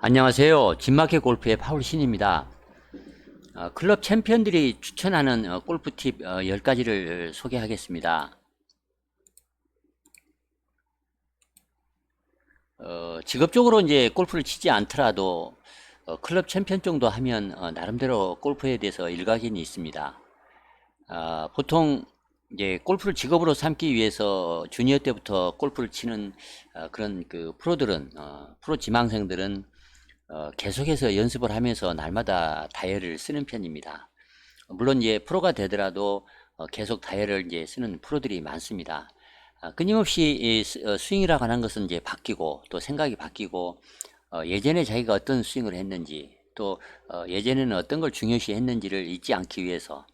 안녕하세요. 진마켓 골프의 파울신입니다. 클럽 챔피언들이 추천하는 골프 팁 10가지를 소개하겠습니다. 직업적으로 이제 골프를 치지 않더라도 클럽 챔피언 정도 하면 나름대로 골프에 대해서 일가견이 있습니다. 보통 이제 골프를 직업으로 삼기 위해서 주니어 때부터 골프를 치는 그런 그 프로들은 프로 지망생들은 계속해서 연습을 하면서 날마다 다이어리를 쓰는 편입니다. 물론 이제 프로가 되더라도 계속 다이어리를 이제 쓰는 프로들이 많습니다. 끊임없이 스윙이라고 하는 것은 이제 바뀌고 또 생각이 바뀌고 예전에 자기가 어떤 스윙을 했는지 또 예전에는 어떤 걸 중요시 했는지를 잊지 않기 위해서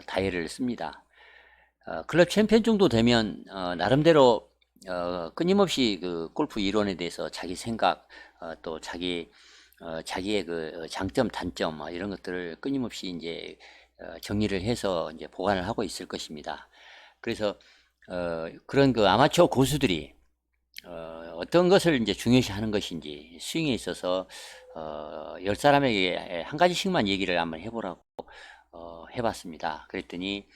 다이어리를 씁니다. 클럽 챔피언 정도 되면 나름대로 끊임없이 그 골프 이론에 대해서 자기 생각 또 자기의 그 장점 단점 이런 것들을 끊임없이 이제 정리를 해서 이제 보관을 하고 있을 것입니다. 그래서 그런 그 아마추어 고수들이 어떤 것을 이제 중요시 하는 것인지 스윙에 있어서 10사람에게 한 가지씩만 얘기를 한번 해보라고 해봤습니다. 그랬더니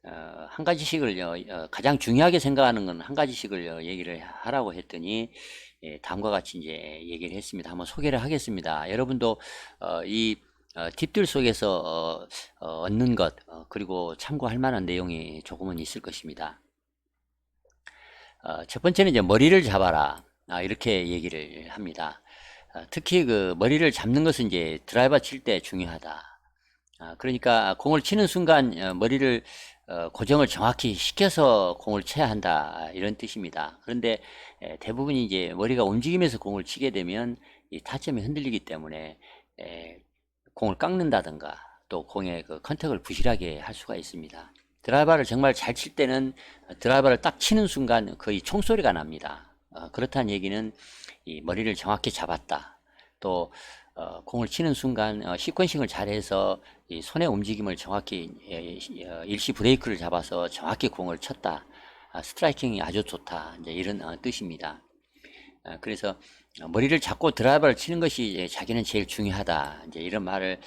한 가지씩을 가장 중요하게 생각하는 건 한 가지씩을 얘기를 하라고 했더니 다음과 같이 이제 얘기를 했습니다. 한번 소개를 하겠습니다. 여러분도 이 팁들 속에서 얻는 것 그리고 참고할 만한 내용이 조금은 있을 것입니다. 첫 번째는 이제 머리를 잡아라 이렇게 얘기를 합니다. 특히 그 머리를 잡는 것은 이제 드라이버 칠 때 중요하다. 그러니까 공을 치는 순간 머리를 고정을 정확히 시켜서 공을 쳐야 한다 이런 뜻입니다. 그런데 대부분이 이제 머리가 움직이면서 공을 치게 되면 이 타점이 흔들리기 때문에 공을 깎는다든가 또 공의 그 컨택을 부실하게 할 수가 있습니다. 드라이버를 정말 잘 칠 때는 드라이버를 딱 치는 순간 거의 총소리가 납니다. 그렇다는 얘기는 이 머리를 정확히 잡았다. 또 공을 치는 순간 시퀀싱을 잘해서 이 손의 움직임을 정확히 일시 브레이크를 잡아서 정확히 공을 쳤다. 스트라이킹이 아주 좋다. 이제 이런 뜻입니다. 그래서 머리를 잡고 드라이버를 치는 것이 자기는 제일 중요하다. 이제 이런 말을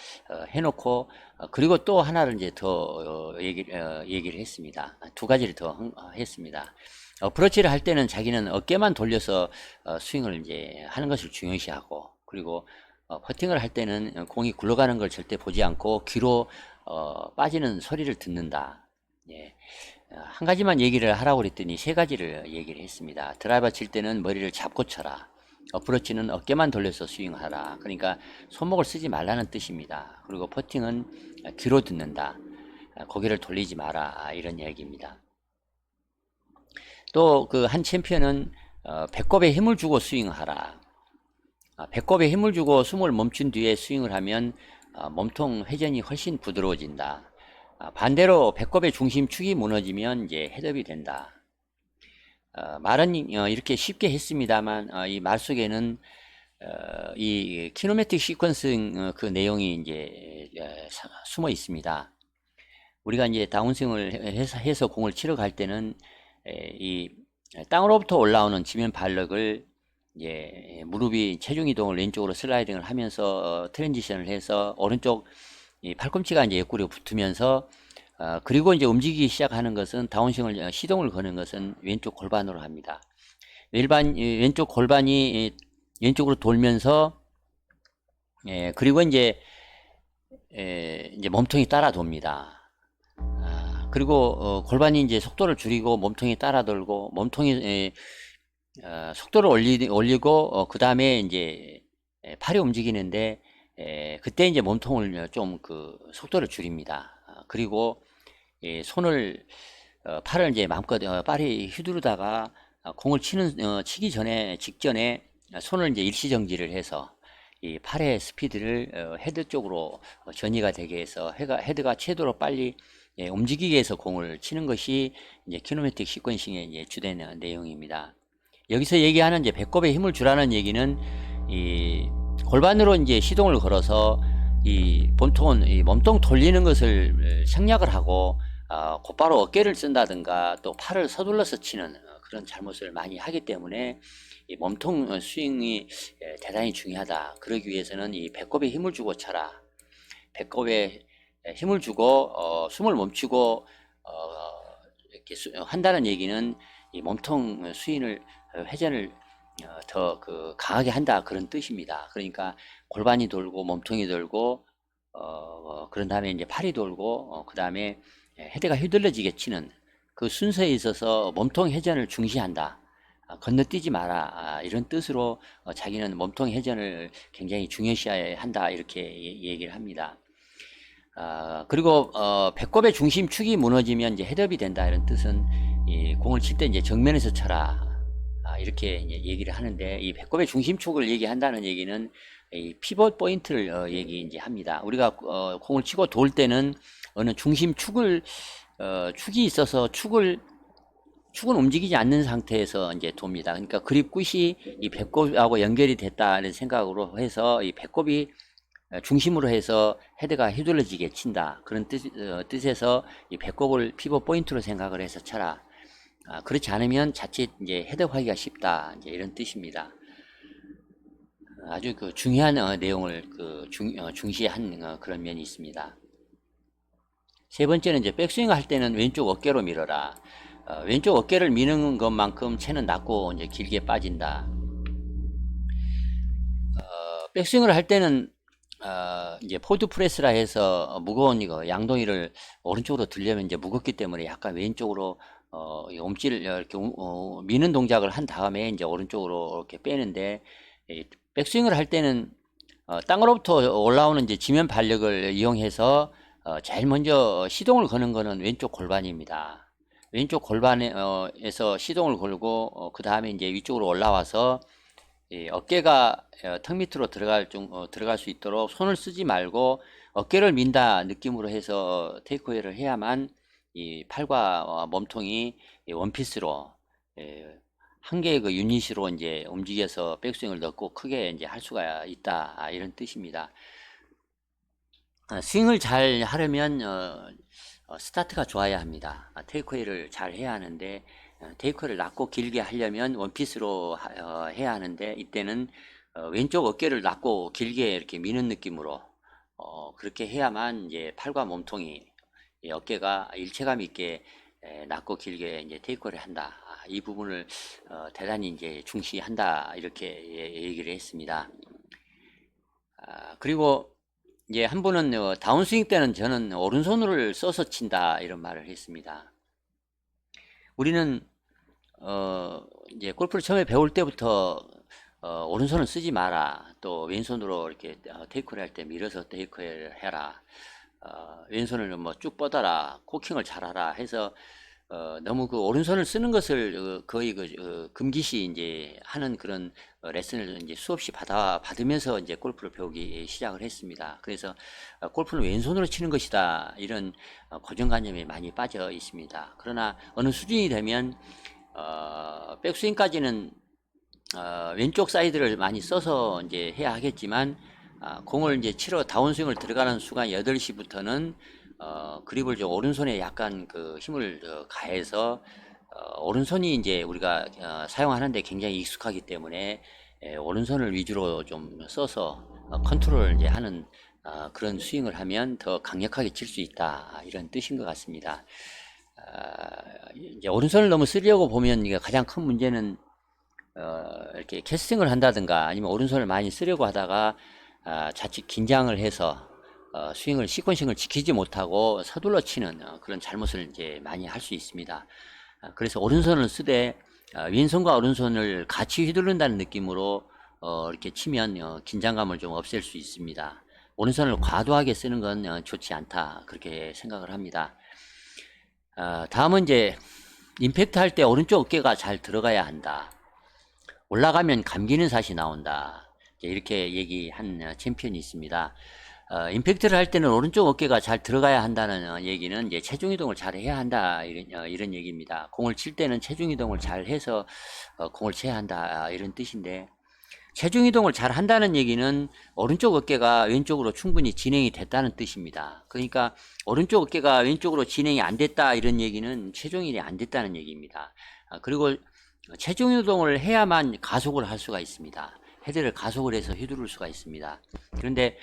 해놓고 그리고 또 하나를 이제 더 얘기를 했습니다. 두 가지를 더 했습니다. 어프로치를 할 때는 자기는 어깨만 돌려서 스윙을 이제 하는 것을 중요시하고 그리고 퍼팅을 할 때는 공이 굴러가는 걸 절대 보지 않고 귀로 빠지는 소리를 듣는다. 예. 한 가지만 얘기를 하라고 그랬더니 세 가지를 얘기를 했습니다. 드라이버 칠 때는 머리를 잡고 쳐라. 어프로치는 어깨만 돌려서 스윙하라. 그러니까 손목을 쓰지 말라는 뜻입니다. 그리고 퍼팅은 귀로 듣는다. 고개를 돌리지 마라. 이런 얘기입니다. 또 그 한 챔피언은 배꼽에 힘을 주고 스윙하라. 배꼽에 힘을 주고 숨을 멈춘 뒤에 스윙을 하면 몸통 회전이 훨씬 부드러워진다. 반대로 배꼽의 중심축이 무너지면 이제 헤드업이 된다. 말은 이렇게 쉽게 했습니다만 이 말 속에는 이 키노매틱 시퀀스 그 내용이 이제 숨어 있습니다. 우리가 이제 다운스윙을 해서 공을 치러 갈 때는 이 땅으로부터 올라오는 지면 발력을 이제 무릎이 체중 이동을 왼쪽으로 슬라이딩을 하면서 트랜지션을 해서 오른쪽 이 팔꿈치가 이제 옆구리에 붙으면서 그리고 이제 움직이기 시작하는 것은 다운스윙을 시동을 거는 것은 왼쪽 골반으로 합니다. 왼쪽 골반이 왼쪽으로 돌면서 그리고 이제 몸통이 따라 돕니다. 그리고 골반이 이제 속도를 줄이고 몸통이 따라 돌고 몸통이 속도를 올리고 그 다음에 이제 팔이 움직이는데 그때 이제 몸통을 좀 그 속도를 줄입니다. 그리고 손을 팔을 이제 마음껏 빨리 휘두르다가 공을 치기 전에 직전에 손을 이제 일시정지를 해서 이 팔의 스피드를 헤드 쪽으로 전이가 되게 해서 헤드가 최대로 빨리 움직이게 해서 공을 치는 것이 이제 키노매틱 시퀀싱의 이제 주된 내용입니다. 여기서 얘기하는 이제 배꼽에 힘을 주라는 얘기는 이 골반으로 이제 시동을 걸어서 이 몸통 돌리는 것을 생략을 하고 곧바로 어깨를 쓴다든가 또 팔을 서둘러서 치는 그런 잘못을 많이 하기 때문에 이 몸통 스윙이 대단히 중요하다. 그러기 위해서는 이 배꼽에 힘을 주고 쳐라. 배꼽에 힘을 주고 숨을 멈추고 이렇게 한다는 얘기는 이 몸통 수인을 회전을 더 강하게 한다 그런 뜻입니다. 그러니까 골반이 돌고 몸통이 돌고 그런 다음에 이제 팔이 돌고 그 다음에 헤드가 휘둘러지게 치는 그 순서에 있어서 몸통 회전을 중시한다. 건너뛰지 마라. 이런 뜻으로 자기는 몸통 회전을 굉장히 중요시한다 이렇게 얘기를 합니다. 그리고 배꼽의 중심축이 무너지면 이제 헤드업이 된다 이런 뜻은 이 공을 칠 때 이제 정면에서 쳐라. 이렇게 이제 얘기를 하는데 이 배꼽의 중심축을 얘기한다는 얘기는 이 피벗 포인트를 얘기 이제 합니다. 우리가 공을 치고 돌 때는 어느 중심축을 축이 있어서 축은 움직이지 않는 상태에서 이제 돕니다. 그러니까 그립 끝이 이 배꼽하고 연결이 됐다는 생각으로 해서 이 배꼽이 중심으로 해서 헤드가 휘둘러지게 친다. 그런 뜻에서 이 배꼽을 피벗 포인트로 생각을 해서 쳐라. 그렇지 않으면 자칫 이제 헤드하기가 쉽다. 이제 이런 뜻입니다. 아주 중요한 내용을 중시한 그런 면이 있습니다. 세 번째는 이제 백스윙 할 때는 왼쪽 어깨로 밀어라. 왼쪽 어깨를 미는 것만큼 채는 낮고 이제 길게 빠진다. 백스윙을 할 때는 이제 포드 프레스라 해서 무거운 이거 양동이를 오른쪽으로 들려면 이제 무겁기 때문에 약간 왼쪽으로 엄지를 이렇게 미는 동작을 한 다음에 이제 오른쪽으로 이렇게 빼는데 백스윙을 할 때는 땅으로부터 올라오는 이제 지면 발력을 이용해서 제일 먼저 시동을 거는 거는 왼쪽 골반입니다. 왼쪽 골반에서 시동을 걸고 그 다음에 이제 위쪽으로 올라와서 어깨가 턱 밑으로 들어갈 수 있도록 손을 쓰지 말고 어깨를 민다 느낌으로 해서 테이크어웨이를 해야만 이 팔과 몸통이 원피스로 한 개의 그 유닛으로 이제 움직여서 백스윙을 넣고 크게 이제 할 수가 있다. 이런 뜻입니다. 스윙을 잘 하려면 스타트가 좋아야 합니다. 테이크어웨이를 잘 해야 하는데 테이크어웨이를 낮고 길게 하려면 원피스로 해야 하는데 이때는 왼쪽 어깨를 낮고 길게 이렇게 미는 느낌으로 그렇게 해야만 이제 팔과 몸통이 어깨가 일체감 있게 낮고 길게 이제 테이크어웨이를 한다. 이 부분을 대단히 이제 중시한다 이렇게 얘기를 했습니다. 그리고 이제 한 분은 다운스윙 때는 저는 오른손을 써서 친다 이런 말을 했습니다. 우리는 이제 골프를 처음에 배울 때부터 오른손을 쓰지 마라. 또 왼손으로 이렇게 테이크를 할 때 밀어서 테이크를 해라. 왼손을 뭐 쭉 뻗어라. 코킹을 잘하라 해서 너무 그 오른손을 쓰는 것을 거의 금기시 이제 하는 그런 레슨을 이제 수없이 받으면서 이제 골프를 배우기 시작을 했습니다. 그래서 골프는 왼손으로 치는 것이다 이런 고정관념에 많이 빠져 있습니다. 그러나 어느 수준이 되면 백스윙까지는 왼쪽 사이드를 많이 써서 이제 해야 하겠지만 공을 이제 치러 다운스윙을 들어가는 순간 8시부터는 그립을 좀 오른손에 약간 그 힘을 가해서 오른손이 이제 우리가 사용하는데 굉장히 익숙하기 때문에 오른손을 위주로 좀 써서 컨트롤을 이제 하는 그런 스윙을 하면 더 강력하게 칠 수 있다 이런 뜻인 것 같습니다. 이제 오른손을 너무 쓰려고 보면 이게 가장 큰 문제는 이렇게 캐스팅을 한다든가 아니면 오른손을 많이 쓰려고 하다가 자칫 긴장을 해서 스윙을 시퀀싱을 지키지 못하고 서둘러 치는 그런 잘못을 이제 많이 할 수 있습니다. 그래서 오른손을 쓰되 왼손과 오른손을 같이 휘두른다는 느낌으로 이렇게 치면 긴장감을 좀 없앨 수 있습니다. 오른손을 과도하게 쓰는 건 좋지 않다 그렇게 생각을 합니다. 다음은 이제 임팩트 할 때 오른쪽 어깨가 잘 들어가야 한다. 올라가면 감기는 삿이 나온다. 이렇게 얘기한 챔피언이 있습니다. 임팩트를 할 때는 오른쪽 어깨가 잘 들어가야 한다는 얘기는 이제 체중 이동을 잘 해야 한다 이런 얘기입니다. 공을 칠 때는 체중 이동을 잘 해서 공을 쳐야 한다 이런 뜻인데 체중 이동을 잘 한다는 얘기는 오른쪽 어깨가 왼쪽으로 충분히 진행이 됐다는 뜻입니다. 그러니까 오른쪽 어깨가 왼쪽으로 진행이 안 됐다 이런 얘기는 체중 이동이 안 됐다는 얘기입니다. 그리고 체중 이동을 해야만 가속을 할 수가 있습니다. 헤드를 가속을 해서 휘두를 수가 있습니다. 그런데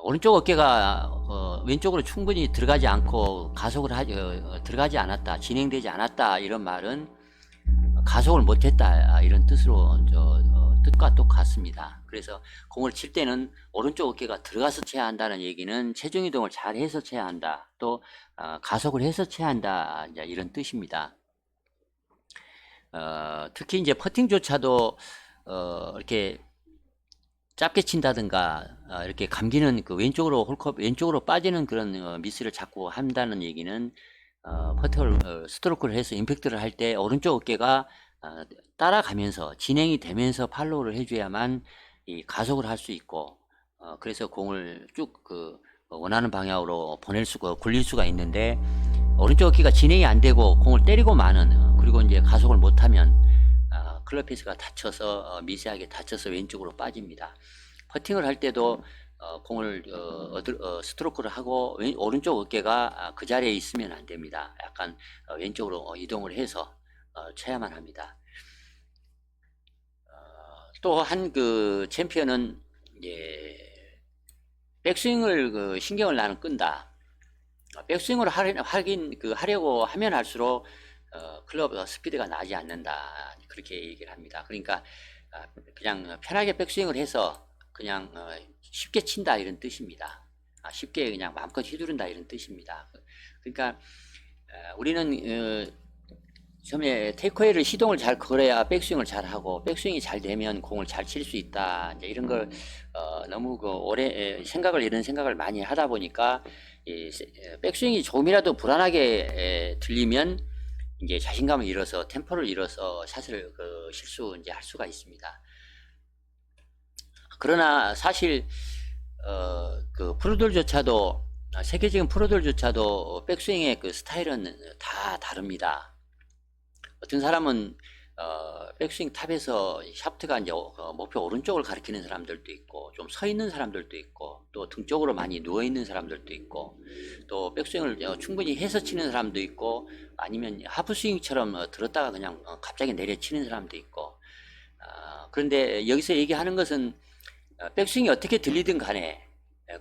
오른쪽 어깨가 왼쪽으로 충분히 들어가지 않고 가속을 들어가지 않았다, 진행되지 않았다, 이런 말은 가속을 못했다, 이런 뜻으로 뜻과 똑같습니다. 그래서 공을 칠 때는 오른쪽 어깨가 들어가서 쳐야 한다는 얘기는 체중 이동을 잘 해서 쳐야 한다, 또 가속을 해서 쳐야 한다, 이제 이런 뜻입니다. 특히 이제 퍼팅조차도 이렇게 짧게 친다든가 이렇게 감기는 그 왼쪽으로 왼쪽으로 빠지는 그런 미스를 자꾸 한다는 얘기는 퍼팅을 스트로크를 해서 임팩트를 할 때 오른쪽 어깨가 따라가면서 진행이 되면서 팔로우를 해줘야만 이 가속을 할 수 있고, 그래서 공을 쭉 그 원하는 방향으로 보낼 수가, 굴릴 수가 있는데, 오른쪽 어깨가 진행이 안 되고 공을 때리고 마는, 그리고 이제 가속을 못하면 클럽 페이스가 다쳐서 미세하게 다쳐서 왼쪽으로 빠집니다. 퍼팅을 할 때도 공을 스트로크를 하고 오른쪽 어깨가 그 자리에 있으면 안 됩니다. 약간 왼쪽으로 이동을 해서 쳐야만 합니다. 또 한 그 챔피언은 백스윙을 그 신경을 나는 끈다. 백스윙을 하려고 하면 할수록 클럽 스피드가 나지 않는다, 그렇게 얘기를 합니다. 그러니까 그냥 편하게 백스윙을 해서 그냥 쉽게 친다, 이런 뜻입니다. 쉽게 그냥 마음껏 휘두른다, 이런 뜻입니다. 그러니까 우리는 처음에 테이크어웨이를 시동을 잘 걸어야 백스윙을 잘 하고, 백스윙이 잘 되면 공을 잘 칠 수 있다, 이제 이런 걸 너무 오래 이런 생각을 많이 하다 보니까 백스윙이 조금이라도 불안하게 들리면 이제 자신감을 잃어서 템포를 잃어서 샷을 실수 이제 할 수가 있습니다. 그러나 사실 그 프로들조차도, 세계적인 프로들조차도 백스윙의 그 스타일은 다 다릅니다. 어떤 사람은 백스윙 탑에서 샤프트가 이제 목표 오른쪽을 가리키는 사람들도 있고, 좀 서 있는 사람들도 있고, 또 등 쪽으로 많이 누워 있는 사람들도 있고, 또 백스윙을 충분히 해서 치는 사람도 있고, 아니면 하프스윙처럼 들었다가 그냥 갑자기 내려치는 사람도 있고. 그런데 여기서 얘기하는 것은 백스윙이 어떻게 들리든 간에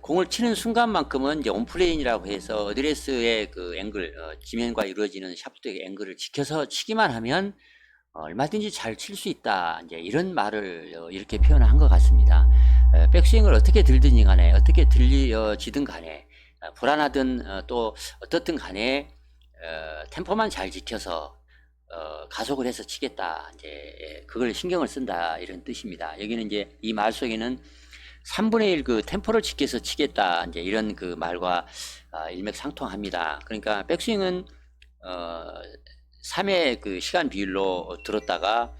공을 치는 순간만큼은 이제 온플레인이라고 해서 어드레스의 그 앵글, 지면과 이루어지는 샤프트의 앵글을 지켜서 치기만 하면 얼마든지 잘 칠 수 있다, 이제 이런 말을 이렇게 표현을 한 것 같습니다. 백스윙을 어떻게 들든지 간에, 어떻게 들려지든 간에, 불안하든 또 어떻든 간에 템포만 잘 지켜서 가속을 해서 치겠다, 이제 그걸 신경을 쓴다, 이런 뜻입니다. 여기는 이제 이 말 속에는 3분의 1 그 템포를 지켜서 치겠다, 이제 이런 그 말과 일맥상통합니다. 그러니까 백스윙은 3의 그 시간 비율로 들었다가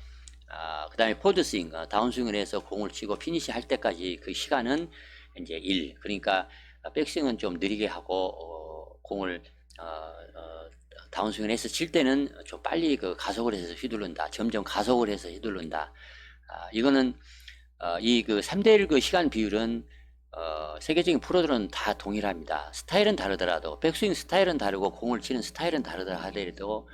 그 다음에 포드스윙, 다운스윙을 해서 공을 치고 피니시 할 때까지 그 시간은 이제 1. 그러니까 백스윙은 좀 느리게 하고 공을 다운스윙을 해서 칠 때는 좀 빨리 그 가속을 해서 휘두른다, 점점 가속을 해서 휘두른다. 이거는 이 그 3대1 그 시간 비율은 세계적인 프로들은 다 동일합니다. 스타일은 다르더라도, 백스윙 스타일은 다르고 공을 치는 스타일은 다르다 하더라도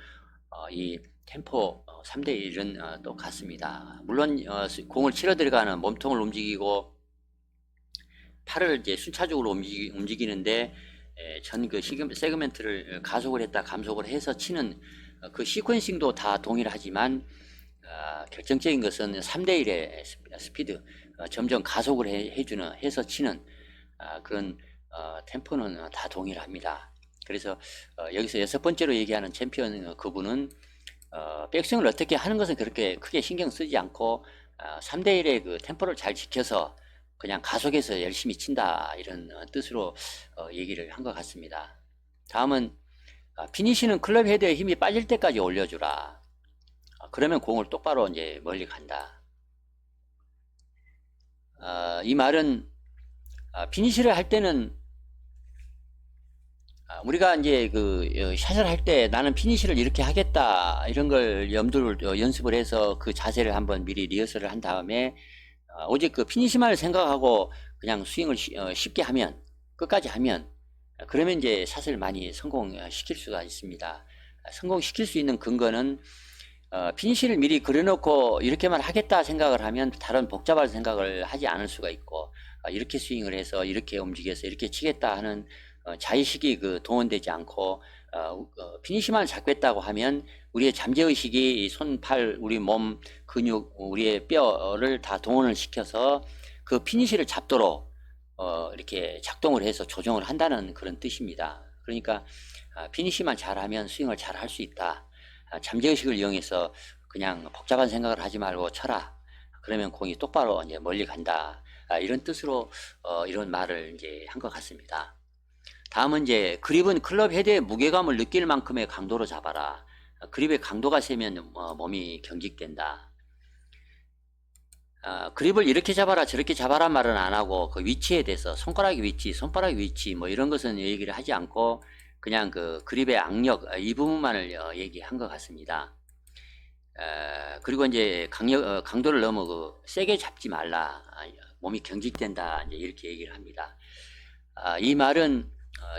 이 템포 3대1은 똑같습니다. 물론 공을 치러 들어가는 몸통을 움직이고 팔을 이제 순차적으로 움직이는데 전 그 세그멘트를 가속을 했다 감속을 해서 치는 그 시퀀싱도 다 동일하지만 결정적인 것은 3대1의 스피드, 점점 가속을 해서 치는 그런 템포는 다 동일합니다. 그래서 여기서 6번째로 얘기하는 챔피언 그분은 백스윙을 어떻게 하는 것은 그렇게 크게 신경 쓰지 않고 3대1의 그 템포를 잘 지켜서 그냥 가속해서 열심히 친다, 이런 뜻으로 얘기를 한 것 같습니다. 다음은 피니시는 클럽 헤드에 힘이 빠질 때까지 올려주라. 그러면 공을 똑바로 이제 멀리 간다. 이 말은 피니시를 할 때는 우리가 이제 그 샷을 할 때 나는 피니시를 이렇게 하겠다, 이런 걸 염두를 연습을 해서 그 자세를 한번 미리 리허설을 한 다음에 오직 그 피니시만을 생각하고 그냥 스윙을 쉽게 하면, 끝까지 하면, 그러면 이제 샷을 많이 성공시킬 수가 있습니다. 성공시킬 수 있는 근거는 피니시를 미리 그려놓고 이렇게만 하겠다 생각을 하면 다른 복잡한 생각을 하지 않을 수가 있고, 이렇게 스윙을 해서 이렇게 움직여서 이렇게 치겠다 하는 자의식이 동원되지 않고 피니시만 잡겠다고 하면 우리의 잠재의식이 손, 팔, 우리 몸, 근육, 우리의 뼈를 다 동원을 시켜서 그 피니시를 잡도록 이렇게 작동을 해서 조정을 한다는 그런 뜻입니다. 그러니까 피니시만 잘하면 스윙을 잘 할 수 있다. 잠재의식을 이용해서 그냥 복잡한 생각을 하지 말고 쳐라. 그러면 공이 똑바로 이제 멀리 간다. 이런 뜻으로 이런 말을 이제 한 것 같습니다. 다음은 이제 그립은 클럽 헤드의 무게감을 느낄 만큼의 강도로 잡아라. 그립의 강도가 세면 몸이 경직된다. 그립을 이렇게 잡아라 저렇게 잡아라 말은 안 하고 그 위치에 대해서 손가락의 위치, 손바닥의 위치 뭐 이런 것은 얘기를 하지 않고 그냥 그 그립의 악력 이 부분만을 얘기한 것 같습니다. 그리고 이제 강도를 너무 세게 잡지 말라. 몸이 경직된다. 이제 이렇게 얘기를 합니다. 이 말은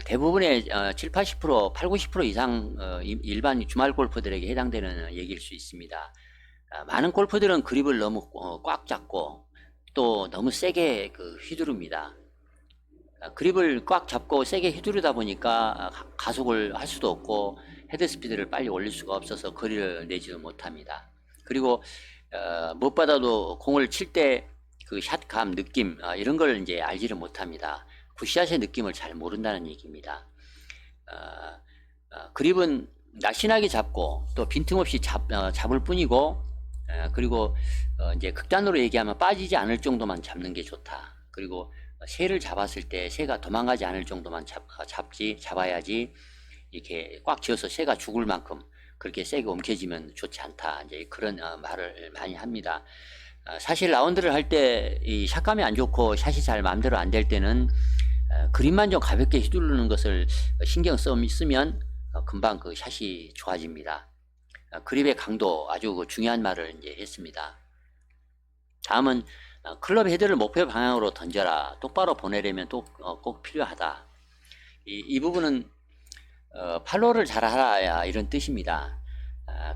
대부분의 7, 80%, 8, 90% 이상 일반 주말 골퍼들에게 해당되는 얘기일 수 있습니다. 많은 골퍼들은 그립을 너무 꽉 잡고 또 너무 세게 휘두릅니다. 그립을 꽉 잡고 세게 휘두르다 보니까 가속을 할 수도 없고 헤드 스피드를 빨리 올릴 수가 없어서 거리를 내지도 못합니다. 그리고 무엇보다도 공을 칠 때 그 샷감 느낌 이런 걸 이제 알지를 못합니다. 굿샷의 느낌을 잘 모른다는 얘기입니다. 그립은 날씬하게 잡고 또 빈틈없이 잡을 뿐이고 그리고 이제 극단으로 얘기하면 빠지지 않을 정도만 잡는 게 좋다. 그리고 새를 잡았을 때 새가 도망가지 않을 정도만 잡아야지 이렇게 꽉 쥐어서 새가 죽을 만큼 그렇게 세게 움켜쥐면 좋지 않다. 이제 그런 말을 많이 합니다. 사실 라운드를 할 때 이 샷감이 안 좋고 샷이 잘 마음대로 안 될 때는 그립만 좀 가볍게 휘두르는 것을 신경 쓰면 금방 그 샷이 좋아집니다. 그립의 강도 아주 중요한 말을 이제 했습니다. 다음은 클럽 헤드를 목표 방향으로 던져라. 똑바로 보내려면 꼭 필요하다. 이 부분은 팔로우를 잘 하라 이런 뜻입니다.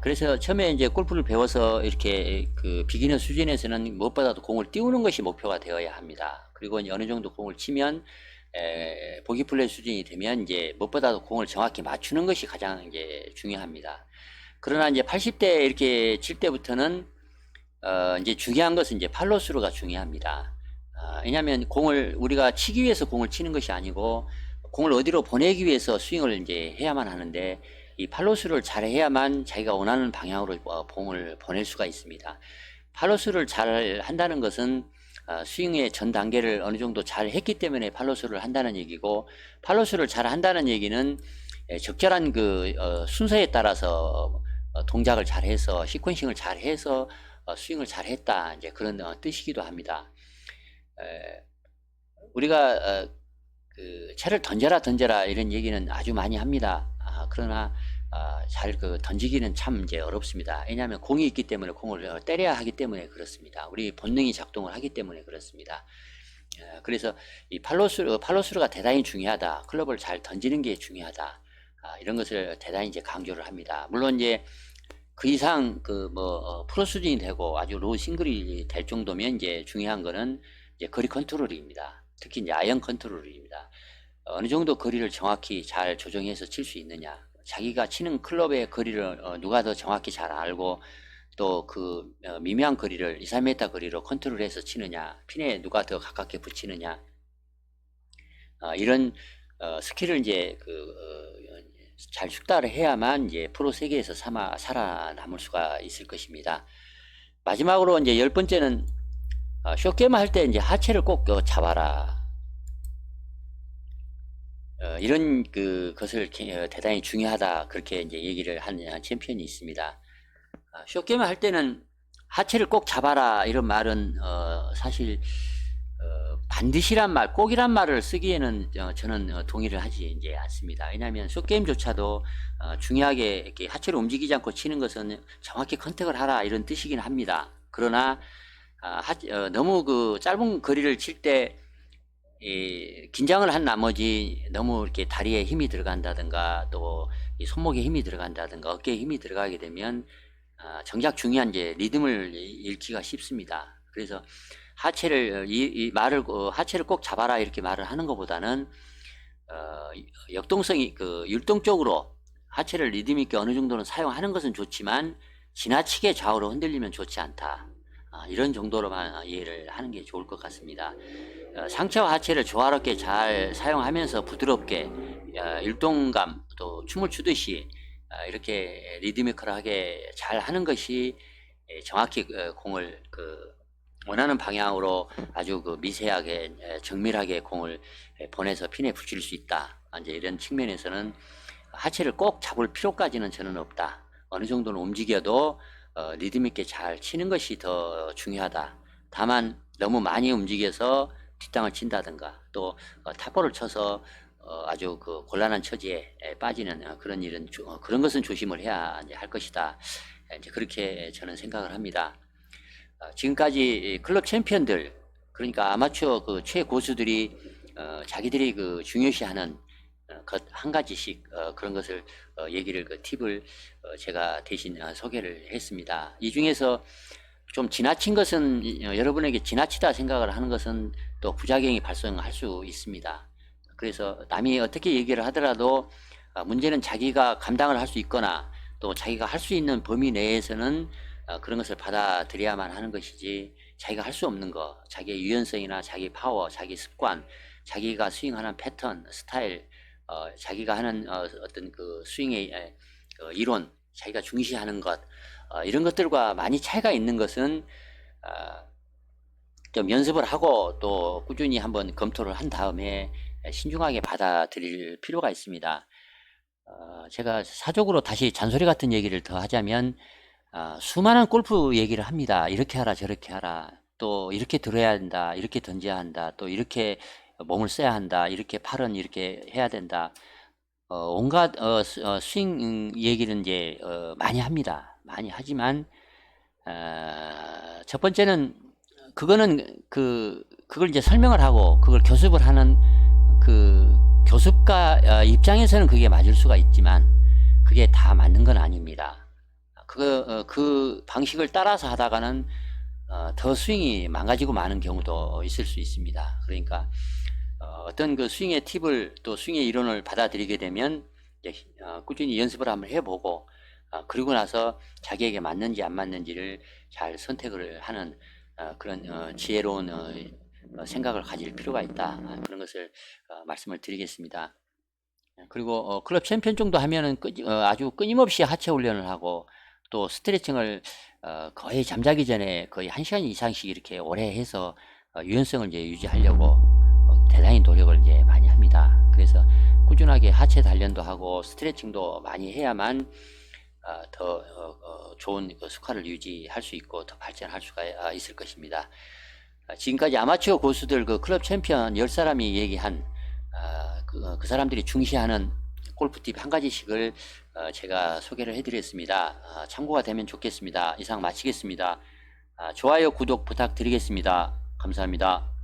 그래서 처음에 이제 골프를 배워서 이렇게 비기너 수준에서는 무엇보다도 공을 띄우는 것이 목표가 되어야 합니다. 그리고 어느 정도 공을 치면 보기 플레이 수준이 되면 이제 무엇보다도 공을 정확히 맞추는 것이 가장 이제 중요합니다. 그러나 이제 80대 이렇게 칠 때부터는 이제 중요한 것은 이제 팔로스루가 중요합니다. 왜냐하면 공을 우리가 치기 위해서 공을 치는 것이 아니고 공을 어디로 보내기 위해서 스윙을 이제 해야만 하는데 이 팔로스루를 잘 해야만 자기가 원하는 방향으로 공을 보낼 수가 있습니다. 팔로스루를 잘 한다는 것은 스윙의 전 단계를 어느 정도 잘 했기 때문에 팔로스루를 한다는 얘기고, 팔로스루를 잘 한다는 얘기는 적절한 순서에 따라서 동작을 잘 해서 시퀀싱을 잘 해서 스윙을 잘 했다, 이제 그런 뜻이기도 합니다. 우리가 채를 던져라 이런 얘기는 아주 많이 합니다. 그러나 잘 던지기는 참 이제 어렵습니다. 왜냐하면 공이 있기 때문에 공을 때려야 하기 때문에 그렇습니다. 우리 본능이 작동을 하기 때문에 그렇습니다. 그래서 이 팔로스루가 대단히 중요하다. 클럽을 잘 던지는 게 중요하다. 이런 것을 대단히 이제 강조를 합니다. 물론 이제 그 이상 프로 수준이 되고 아주 로우 싱글이 될 정도면 이제 중요한 거는 이제 거리 컨트롤입니다. 특히 이제 아이언 컨트롤입니다. 어느 정도 거리를 정확히 잘 조정해서 칠 수 있느냐. 자기가 치는 클럽의 거리를 누가 더 정확히 잘 알고 또 미묘한 거리를 2, 3m 거리로 컨트롤해서 치느냐, 핀에 누가 더 가깝게 붙이느냐, 이런 스킬을 이제 잘 숙달을 해야만 이제 프로 세계에서 살아남을 수가 있을 것입니다. 마지막으로 이제 10번째는 숏게임 할 때 이제 하체를 꼭 잡아라. 이런 것을 대단히 중요하다, 그렇게 이제 얘기를 한 챔피언이 있습니다. 숏게임 할 때는 하체를 꼭 잡아라 이런 말은 사실 반드시란 말, 꼭이란 말을 쓰기에는 저는 동의를 하지 이제 않습니다. 왜냐하면 숏게임조차도 중요하게 이렇게 하체를 움직이지 않고 치는 것은 정확히 컨택을 하라 이런 뜻이긴 합니다. 그러나 너무 짧은 거리를 칠 때 긴장을 한 나머지 너무 이렇게 다리에 힘이 들어간다든가 또 이 손목에 힘이 들어간다든가 어깨에 힘이 들어가게 되면 정작 중요한 이제 리듬을 잃기가 쉽습니다. 그래서 하체를 이 말을 하체를 꼭 잡아라 이렇게 말을 하는 것보다는 역동성이 율동적으로 하체를 리듬 있게 어느 정도는 사용하는 것은 좋지만 지나치게 좌우로 흔들리면 좋지 않다. 이런 정도로만 이해를 하는 게 좋을 것 같습니다. 상체와 하체를 조화롭게 잘 사용하면서 부드럽게 율동감 또 춤을 추듯이 이렇게 리드미컬하게 잘 하는 것이 정확히 공을 원하는 방향으로 아주 미세하게 정밀하게 공을 보내서 핀에 붙일 수 있다. 이제 이런 측면에서는 하체를 꼭 잡을 필요까지는 저는 없다. 어느 정도는 움직여도 리듬 있게 잘 치는 것이 더 중요하다. 다만 너무 많이 움직여서 뒷땅을 친다든가 또 탑볼을 쳐서 아주 곤란한 처지에 빠지는 그런 일은 그런 것은 조심을 해야 이제 할 것이다. 이제 그렇게 저는 생각을 합니다. 지금까지 클럽 챔피언들 그러니까 아마추어 최고수들이 자기들이 중요시하는 것 한 가지씩 그런 것을 얘기를 팁을 제가 대신 소개를 했습니다. 이 중에서 좀 지나친 것은 여러분에게 지나치다 생각을 하는 것은 또 부작용이 발생할 수 있습니다. 그래서 남이 어떻게 얘기를 하더라도 문제는 자기가 감당을 할 수 있거나 또 자기가 할 수 있는 범위 내에서는 그런 것을 받아들여야만 하는 것이지 자기가 할 수 없는 거 자기의 유연성이나 자기 파워 자기 습관 자기가 스윙하는 패턴 스타일 자기가 하는 어떤 스윙의 이론 자기가 중시하는 것 이런 것들과 많이 차이가 있는 것은 좀 연습을 하고 또 꾸준히 한번 검토를 한 다음에 신중하게 받아들일 필요가 있습니다. 제가 사적으로 다시 잔소리 같은 얘기를 더 하자면 수많은 골프 얘기를 합니다. 이렇게 하라 저렇게 하라 또 이렇게 들어야 한다 이렇게 던져야 한다 또 이렇게 몸을 써야 한다 이렇게 팔은 이렇게 해야 된다 온갖 스윙 얘기는 이제 많이 합니다. 많이 하지만 첫 번째는 그거는 그걸 이제 설명을 하고 그걸 교습을 하는 교습가 입장에서는 그게 맞을 수가 있지만 그게 다 맞는 건 아닙니다. 그 방식을 따라서 하다가는 더 스윙이 망가지고 마는 경우도 있을 수 있습니다. 그러니까 어떤 스윙의 팁을 또 스윙의 이론을 받아들이게 되면 꾸준히 연습을 한번 해보고 그리고 나서 자기에게 맞는지 안 맞는지를 잘 선택을 하는 그런 지혜로운 생각을 가질 필요가 있다. 그런 것을 말씀을 드리겠습니다. 그리고 클럽 챔피언 정도 하면은 아주 끊임없이 하체 훈련을 하고 또 스트레칭을 거의 잠자기 전에 거의 1시간 이상씩 이렇게 오래 해서 유연성을 이제 유지하려고 대단히 노력을 이제 많이 합니다. 그래서 꾸준하게 하체 단련도 하고 스트레칭도 많이 해야만 더 좋은 스코어를 유지할 수 있고 더 발전할 수가 있을 것입니다. 지금까지 아마추어 고수들 클럽 챔피언 10사람이 얘기한 그 사람들이 중시하는 골프 팁 한 가지씩을 제가 소개를 해드렸습니다. 참고가 되면 좋겠습니다. 이상 마치겠습니다. 좋아요 구독 부탁드리겠습니다. 감사합니다.